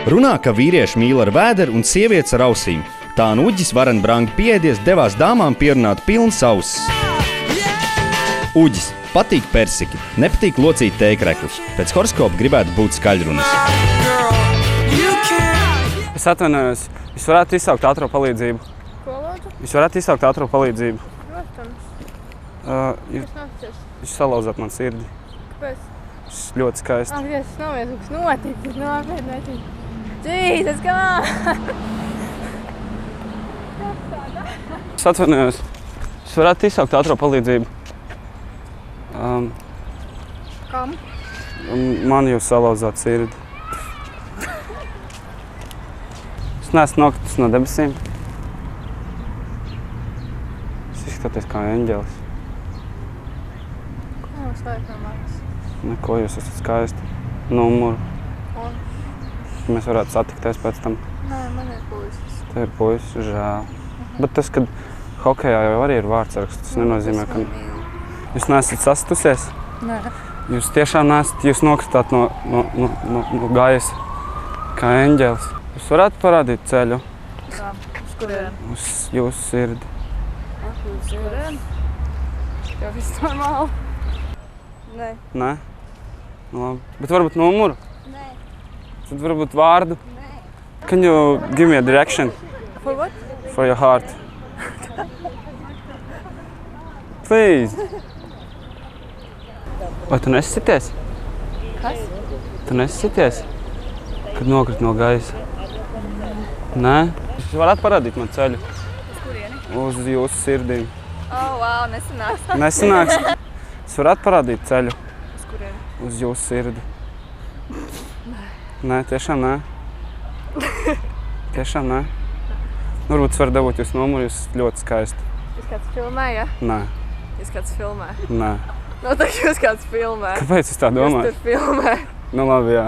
Runā, ka vīrieši mīl ar vēderu un sievietes ar ausīm. Tā Uģis varen brangi pieēdies, devās dāmām pierunāt pilns ausis. Uģis, patīk persiki, nepatīk locīt tēkrekļus. Pēc horoskopa gribētu būt skaļrunas. Es atvainojos, jūs varētu izsaukt ātro palīdzību? Ko lūdzu? Jūs varētu izsaukt ātro palīdzību? Protams. Jūs salauzāt man sirdi. Kāpēc? Tas ļoti skaisti. Ak, Dievs, tas nav viens, kas notika. Tas nopietni. Jesus, come on! Es atvainojos, jūs varētu izsaukt ātro palīdzību? Kam? Man jūs salauzāt sirdi. Es neesmu nokritis no debesīm. Es izskatos kā eņģelis. Ko mums vajag no manis? Neko, jūs esat skaisti. Numuru. Un? Mēs varētu satikties pēc tam. Nē, man ir puisis. Te ir puisis, žēl. Bet tas, kad hokejā jau arī ir vārdsargs, tas nenozīmē, ka jūs neesat sastatusies? Nē. Jūs tiešām neesat, jūs nokritāt no gaisa kā eņģelis. Jūs varētu parādīt ceļu Kā? Uz kurien? uz jūsu sirdi. Uz kurien? Jau viss normāli. Nē. Nē? Nu, labi. Bet varbūt numuru? Nē. Tad varbūt vārdu? Nē. Can you give me a direction For what? for your heart? Please. Vai tu nesasities? Kas? Tu nesasities? Kad nokrit no gaisa? Nē? Jūs varētu parādīt man ceļu Uz kurieni? uz jūsu sirdīm. Oh, wow, nesanāks. Nesanāks? Jūs varētu parādīt ceļu Uz kurieni? uz jūsu sirdi? Nē, tiešām nē? Tiešām nē? Varbūt es varu dabūt jūsu numuru, jūs esat ļoti skaisti. Jūs kāds filmē, ja? Nē, Jūs kāds filmē. nē. Nu, tā jūs kāds filmē. Kāpēc es tā domāju? Jūs tur filmē. Nu labi, jā.